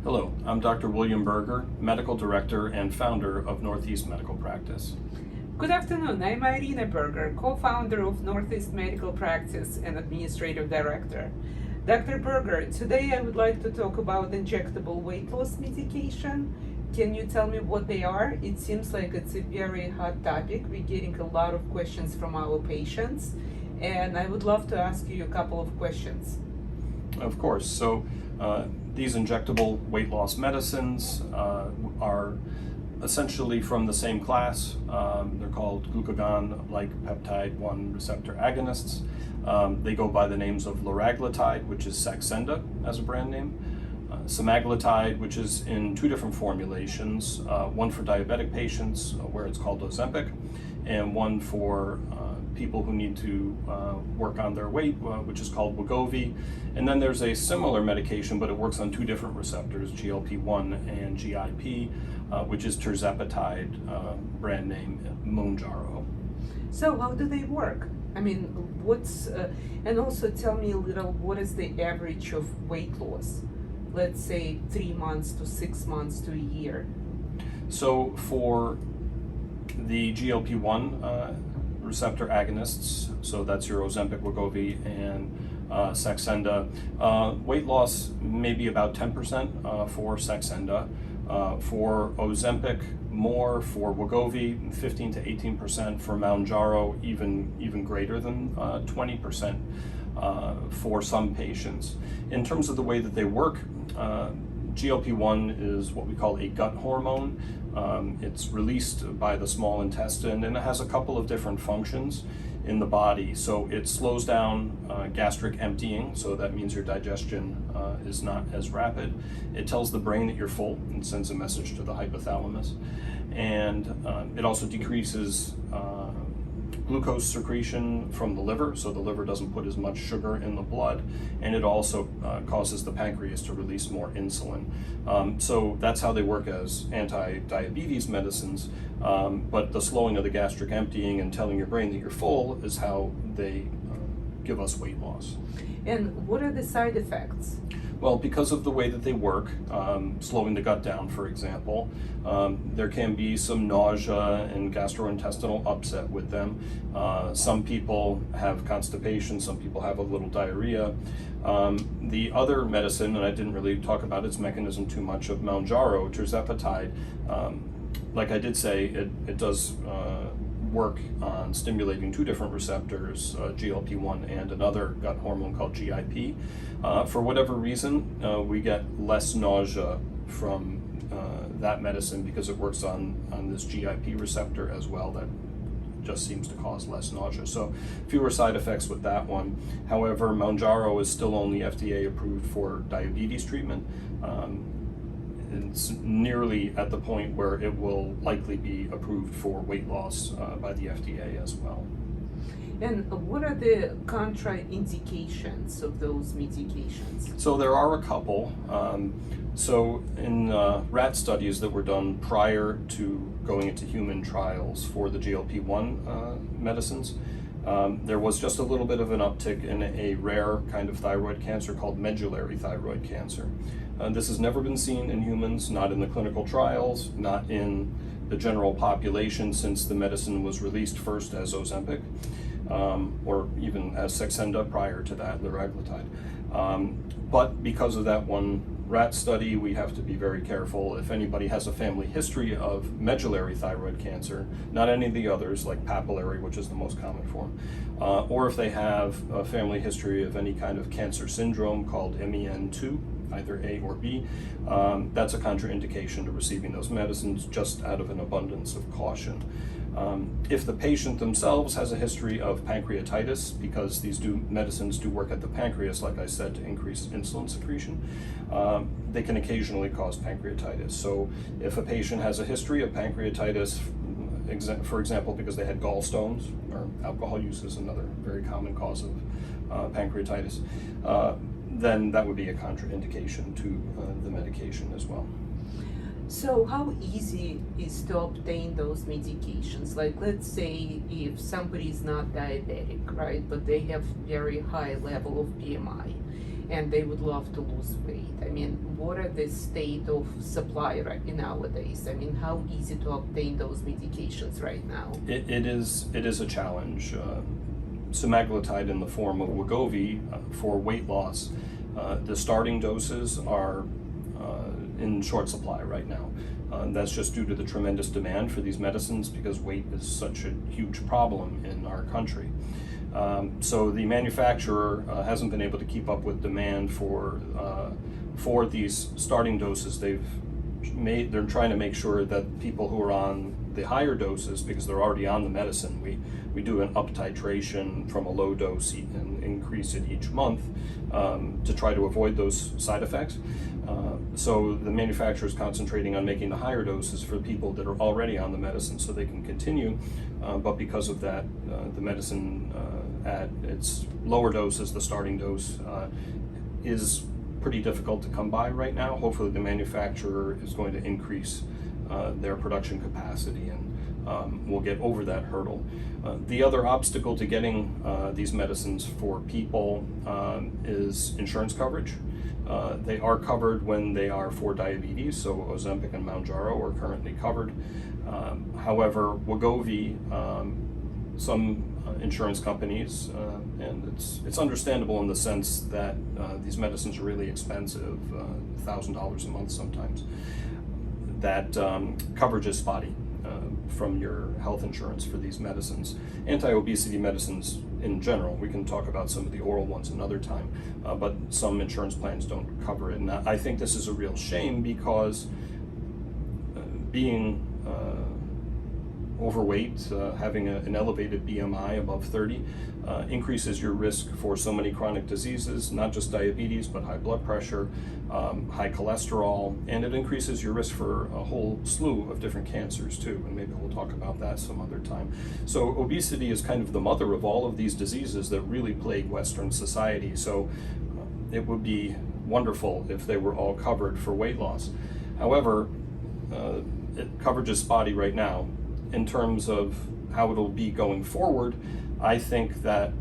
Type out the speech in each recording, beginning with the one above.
Hello, I'm Dr. William Berger, Medical Director and founder of Northeast Medical Practice. Good afternoon. I'm Irina Berger, co-founder of Northeast Medical Practice and Administrative Director. Dr. Berger, today I would like to talk about injectable weight loss medication. Can you tell me what they are? It seems like it's a very hot topic. We're getting a lot of questions from our patients, and I would love to ask you a couple of questions. Of course, these injectable weight loss medicines are essentially from the same class. They're called glucagon-like peptide 1 receptor agonists. They go by the names of liraglutide, which is Saxenda as a brand name, semaglutide, which is in two different formulations, one for diabetic patients where it's called Ozempic, and one for people who need to work on their weight, which is called Wegovy. And then there's a similar medication, but it works on two different receptors, GLP-1 and GIP, which is tirzepatide, brand name Mounjaro. So how do they work? I mean, and also tell me a little, what is the average of weight loss? Let's say 3 months to 6 months to a year. So for the GLP-1 receptor agonists, so that's your Ozempic, Wegovy, and Saxenda, weight loss may be about 10% for Saxenda. For Ozempic, more. For Wegovy, 15 to 18%. For Mounjaro, even greater than 20% for some patients. In terms of the way that they work, GLP-1 is what we call a gut hormone. It's released by the small intestine, and it has a couple of different functions in the body. So it slows down gastric emptying, so that means your digestion is not as rapid. It tells the brain that you're full and sends a message to the hypothalamus. And it also decreases glucose secretion from the liver, so the liver doesn't put as much sugar in the blood, and it also causes the pancreas to release more insulin. So that's how they work as anti-diabetes medicines, but the slowing of the gastric emptying and telling your brain that you're full is how they give us weight loss. And what are the side effects? Well, because of the way that they work, slowing the gut down, for example, there can be some nausea and gastrointestinal upset with them. Some people have constipation, some people have a little diarrhea. The other medicine, and I didn't really talk about its mechanism too much, of Mounjaro, tirzepatide, like I did say, it does work on stimulating two different receptors, GLP-1 and another gut hormone called GIP. For whatever reason, we get less nausea from that medicine because it works on this GIP receptor as well. That just seems to cause less nausea. So fewer side effects with that one. However, Mounjaro is still only FDA approved for diabetes treatment. It's nearly at the point where it will likely be approved for weight loss by the FDA as well. And what are the contraindications of those medications? So there are a couple. So in rat studies that were done prior to going into human trials for the GLP-1 medicines, there was just a little bit of an uptick in a rare kind of thyroid cancer called medullary thyroid cancer. This has never been seen in humans, not in the clinical trials, not in the general population since the medicine was released first as Ozempic, or even as Saxenda prior to that, liraglutide. But because of that one rat study, we have to be very careful. If anybody has a family history of medullary thyroid cancer, not any of the others like papillary, which is the most common form, or if they have a family history of any kind of cancer syndrome called MEN2, either A or B, that's a contraindication to receiving those medicines, just out of an abundance of caution. If the patient themselves has a history of pancreatitis, because these medicines do work at the pancreas, like I said, to increase insulin secretion, they can occasionally cause pancreatitis. So if a patient has a history of pancreatitis, for example, because they had gallstones, or alcohol use is another very common cause of pancreatitis, then that would be a contraindication to the medication as well. So how easy is to obtain those medications? Like, let's say if somebody is not diabetic, right, but they have very high level of BMI and they would love to lose weight. I mean, what are the state of supply right nowadays? I mean, how easy to obtain those medications right now? It is a challenge. Semaglutide in the form of Wegovy for weight loss, the starting doses are in short supply right now. That's just due to the tremendous demand for these medicines because weight is such a huge problem in our country. So the manufacturer hasn't been able to keep up with demand for these starting doses. They're trying to make sure that people who are on the higher doses, because they're already on the medicine, we do an up titration from a low dose and increase it each month to try to avoid those side effects. So the manufacturer is concentrating on making the higher doses for people that are already on the medicine so they can continue, but because of that, the medicine at its lower doses, the starting dose, is pretty difficult to come by right now. Hopefully the manufacturer is going to increase their production capacity and we'll get over that hurdle. The other obstacle to getting these medicines for people is insurance coverage. They are covered when they are for diabetes, so Ozempic and Mounjaro are currently covered. However, Wegovy, some insurance companies, and it's understandable in the sense that these medicines are really expensive, $1,000 a month sometimes, that coverage is spotty from your health insurance for these medicines. Anti-obesity medicines in general, we can talk about some of the oral ones another time, but some insurance plans don't cover it. And I think this is a real shame because being overweight, having an elevated BMI above 30, increases your risk for so many chronic diseases, not just diabetes, but high blood pressure, high cholesterol, and it increases your risk for a whole slew of different cancers too, and maybe we'll talk about that some other time. So obesity is kind of the mother of all of these diseases that really plague Western society, so it would be wonderful if they were all covered for weight loss. However, coverage is spotty right now. In terms of how it'll be going forward, I think that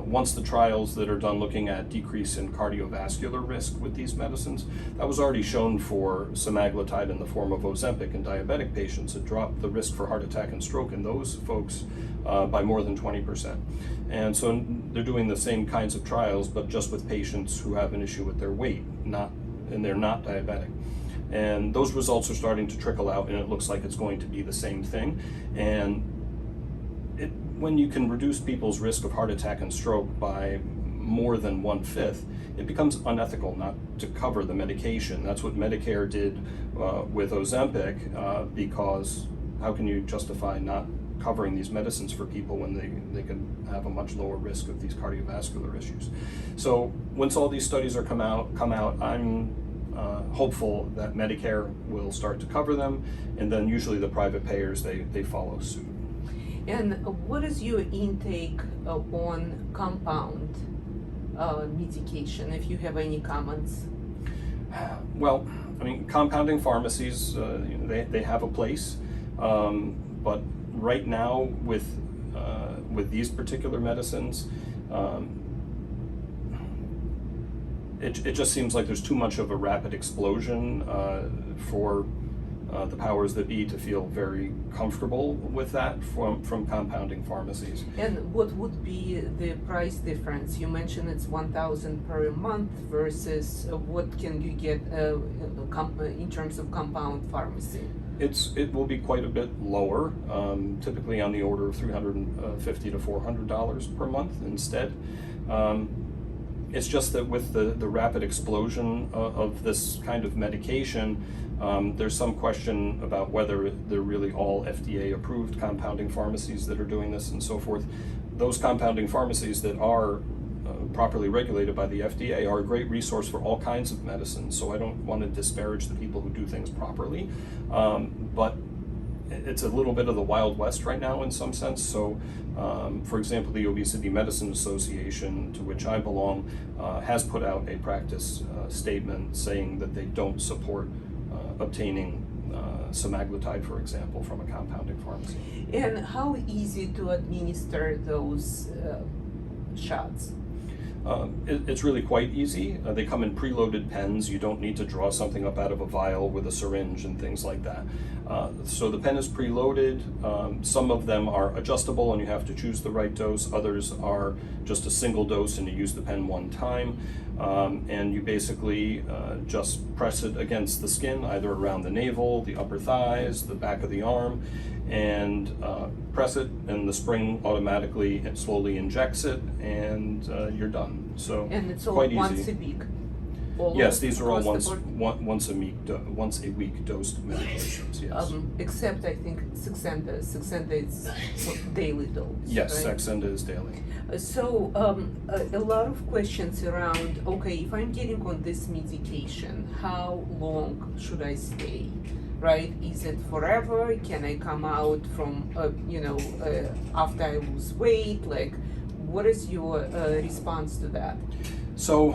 once the trials that are done looking at decrease in cardiovascular risk with these medicines, that was already shown for semaglutide in the form of Ozempic in diabetic patients. It dropped the risk for heart attack and stroke in those folks by more than 20%. And so they're doing the same kinds of trials, but just with patients who have an issue with their weight, and they're not diabetic. And those results are starting to trickle out, and it looks like it's going to be the same thing. And when you can reduce people's risk of heart attack and stroke by more than 1/5, it becomes unethical not to cover the medication. That's what Medicare did with Ozempic, because how can you justify not covering these medicines for people when they can have a much lower risk of these cardiovascular issues? So once all these studies are come out, I'm hopeful that Medicare will start to cover them, and then usually the private payers, they follow suit. And what is your intake on compound medication, if you have any comments? Well, I mean, compounding pharmacies, they have a place, but right now with these particular medicines, it just seems like there's too much of a rapid explosion for the powers that be to feel very comfortable with that from compounding pharmacies. And what would be the price difference? You mentioned it's $1,000 per month versus what can you get in terms of compound pharmacy? It will be quite a bit lower, typically on the order of $350 to $400 per month instead. It's just that with the rapid explosion of this kind of medication, there's some question about whether they're really all FDA approved compounding pharmacies that are doing this and so forth. Those compounding pharmacies that are properly regulated by the FDA are a great resource for all kinds of medicines, so I don't want to disparage the people who do things properly, but it's a little bit of the Wild West right now in some sense. So for example, the Obesity Medicine Association, to which I belong, has put out a practice statement saying that they don't support obtaining semaglutide, for example, from a compounding pharmacy. And how easy to administer those shots? It's really quite easy. They come in preloaded pens. You don't need to draw something up out of a vial with a syringe and things like that. So the pen is preloaded. Some of them are adjustable and you have to choose the right dose. Others are just a single dose and you use the pen one time. And you basically just press it against the skin, either around the navel, the upper thighs, the back of the arm, and press it, and the spring automatically and slowly injects it, and you're done. So And it's all quite once easy. a week? Yes, these are all across the board? once a week dosed medications. Yes. Except I think Saxenda. Saxenda is daily dose. Yes, right? Saxenda is daily. So a lot of questions around. Okay, if I'm getting on this medication, how long should I stay? Right? Is it forever? Can I come out from after I lose weight? Like, what is your response to that? So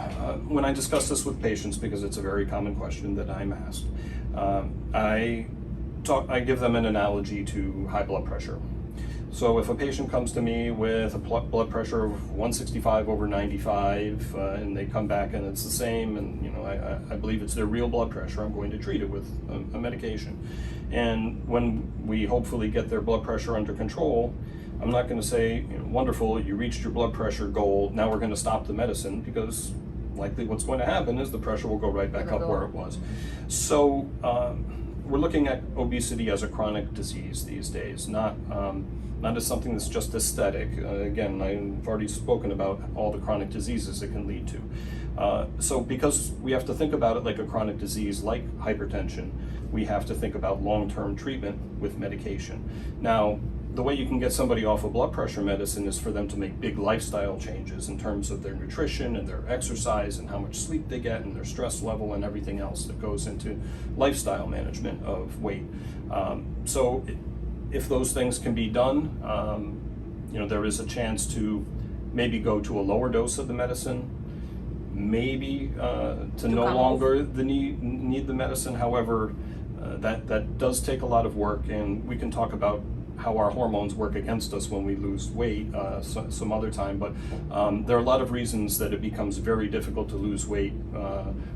when I discuss this with patients, because it's a very common question that I'm asked, I give them an analogy to high blood pressure. So if a patient comes to me with a blood pressure of 165 over 95, and they come back and it's the same, and I believe it's their real blood pressure, I'm going to treat it with a medication. And when we hopefully get their blood pressure under control, I'm not going to say, wonderful, you reached your blood pressure goal, now we're going to stop the medicine, because likely what's going to happen is the pressure will go right back up where it was. So we're looking at obesity as a chronic disease these days, not as something that's just aesthetic. Again, I've already spoken about all the chronic diseases it can lead to. So because we have to think about it like a chronic disease, like hypertension, we have to think about long-term treatment with medication. Now, the way you can get somebody off of blood pressure medicine is for them to make big lifestyle changes in terms of their nutrition and their exercise and how much sleep they get and their stress level and everything else that goes into lifestyle management of weight. So if those things can be done, there is a chance to maybe go to a lower dose of the medicine, maybe to no longer need the medicine. However, that does take a lot of work, and we can talk about how our hormones work against us when we lose weight some other time, but there are a lot of reasons that it becomes very difficult to lose weight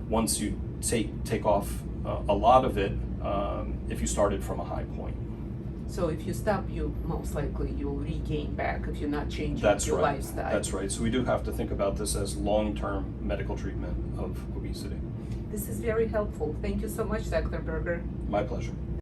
once you take off a lot of it if you started from a high point. So if you stop, most likely you'll regain back if you're not changing your lifestyle. That's right. So we do have to think about this as long-term medical treatment of obesity. This is very helpful. Thank you so much, Dr. Berger. My pleasure.